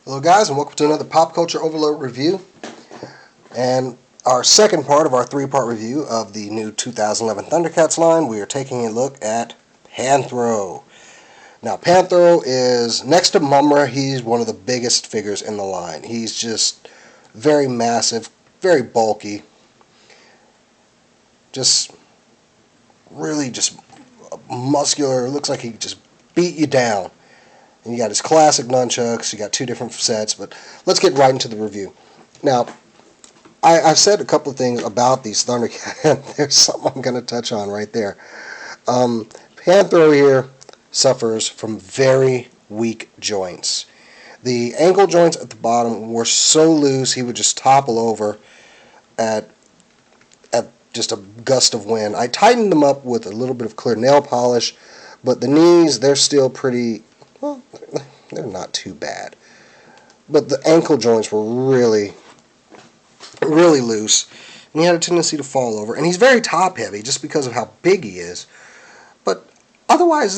Hello guys, and welcome to another Pop Culture Overload review, and our second part of our three-part review of the new 2011 Thundercats line. We are taking a look at Panthro. Now Panthro is, next to Mumra, he's one of the biggest figures in the line. He's just very massive, very bulky, just really just muscular. Looks like he just beat you down. And you got his classic nunchucks. You got two different sets, but let's get right into the review. Now, I've said a couple of things about these Thundercats. There's something I'm going to touch on right there. Panthro here suffers from very weak joints. The ankle joints at the bottom were so loose he would just topple over at just a gust of wind. I tightened them up with a little bit of clear nail polish, but the knees, they're still pretty, well, they're not too bad. But the ankle joints were really, really loose, and he had a tendency to fall over. And he's very top-heavy just because of how big he is. But otherwise,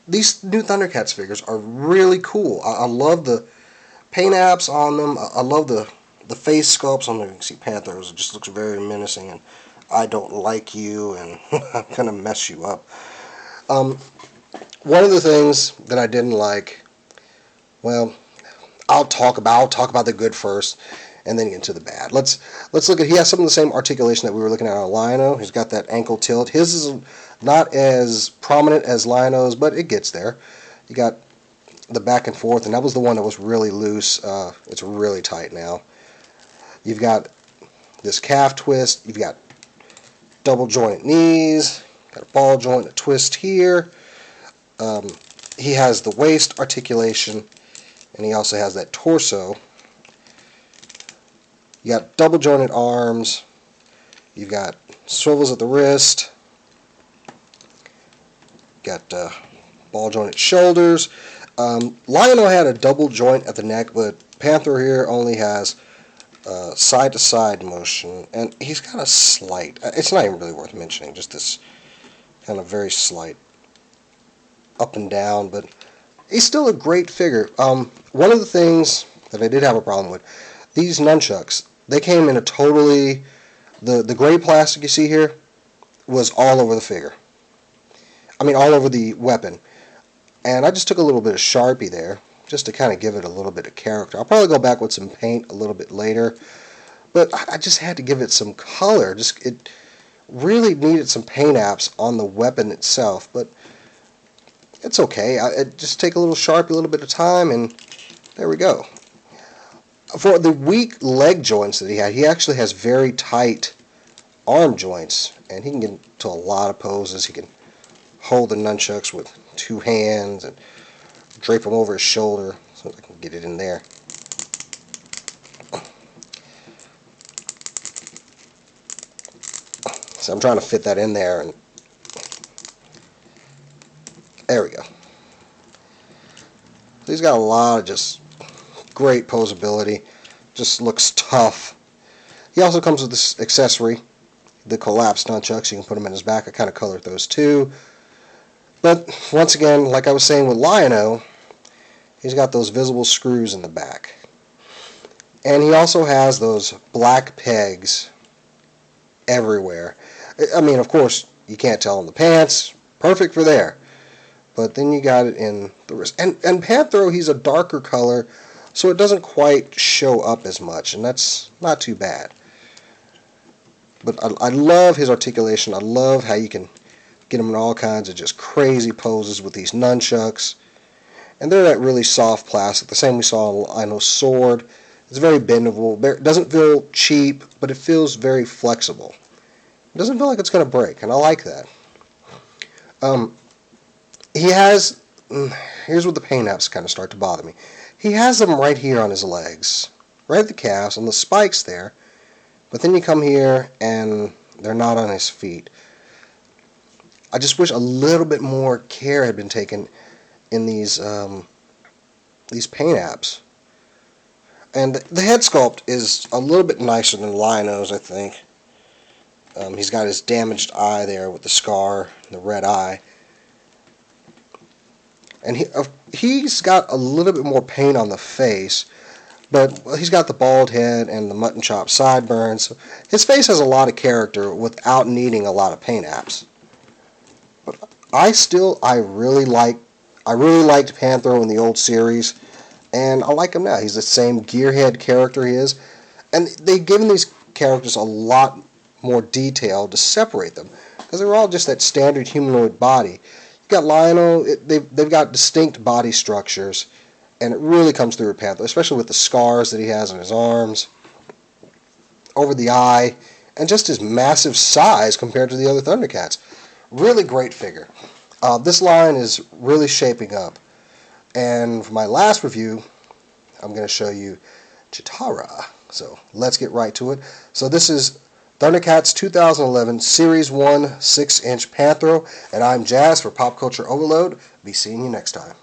these new Thundercats figures are really cool. I love the paint apps on them. I love the face sculpts on them. You can see Panthers. It just looks very menacing, and I don't like you, and I'm going to mess you up. One of the things that I didn't like, well, I'll talk about the good first, and then get into the bad. Let's look at. He has some of the same articulation that we were looking at on Lion-O. He's got that ankle tilt. His is not as prominent as Lion-O's, but it gets there. You got the back and forth, and that was the one that was really loose. It's really tight now. You've got this calf twist. You've got double jointed knees. Got a ball joint, a twist here. He has the waist articulation, and he also has that torso. You got double jointed arms. You've got swivels at the wrist. Got ball jointed shoulders. Lion-O had a double joint at the neck, but Panthro here only has side to side motion, and he's got a slight. It's not even really worth mentioning. Just this kind of very slight up and down, but he's still a great figure. One of the things that I did have a problem with, these nunchucks, they came in a totally, the gray plastic you see here was all over the figure. I mean, all over the weapon. And I just took a little bit of Sharpie there, just to kind of give it a little bit of character. I'll probably go back with some paint a little bit later, but I just had to give it some color. It really needed some paint apps on the weapon itself, but it's okay. Just take a little Sharpie, a little bit of time, and there we go. For the weak leg joints that he had, he actually has very tight arm joints, and he can get into a lot of poses. He can hold the nunchucks with two hands and drape them over his shoulder so I can get it in there. So I'm trying to fit that in there, and there we go. He's got a lot of just great posability. Just looks tough. He also comes with this accessory, the collapsed nunchucks. You can put them in his back. I kind of colored those too. But once again, like I was saying with Lion-O, he's got those visible screws in the back. And he also has those black pegs everywhere. I mean, of course, you can't tell in the pants. Perfect for there. But then you got it in the wrist. And Panthro, he's a darker color, so it doesn't quite show up as much, and that's not too bad. But I love his articulation. I love how you can get him in all kinds of just crazy poses with these nunchucks. And they're that really soft plastic, the same we saw on Lion-O's sword. It's very bendable. It doesn't feel cheap, but it feels very flexible. It doesn't feel like it's going to break, and I like that. He has, here's where the paint apps kind of start to bother me. He has them right here on his legs, right at the calves, on the spikes there. But then you come here, and they're not on his feet. I just wish a little bit more care had been taken in these paint apps. And the head sculpt is a little bit nicer than Lion-O's, I think. He's got his damaged eye there with the scar, the red eye. And he's got a little bit more paint on the face, but he's got the bald head and the mutton chop sideburns. His face has a lot of character without needing a lot of paint apps. But I really liked Panthro in the old series, and I like him now. He's the same gearhead character he is, and they've given these characters a lot more detail to separate them, because they're all just that standard humanoid body. You got Lionel; they've got distinct body structures, and it really comes through with Panthro, especially with the scars that he has on his arms, over the eye, and just his massive size compared to the other Thundercats. Really great figure. This line is really shaping up. And for my last review, I'm going to show you Chitara. So let's get right to it. So this is Thundercats 2011 Series 1 6-inch Panthro, and I'm Jazz for Pop Culture Overload. Be seeing you next time.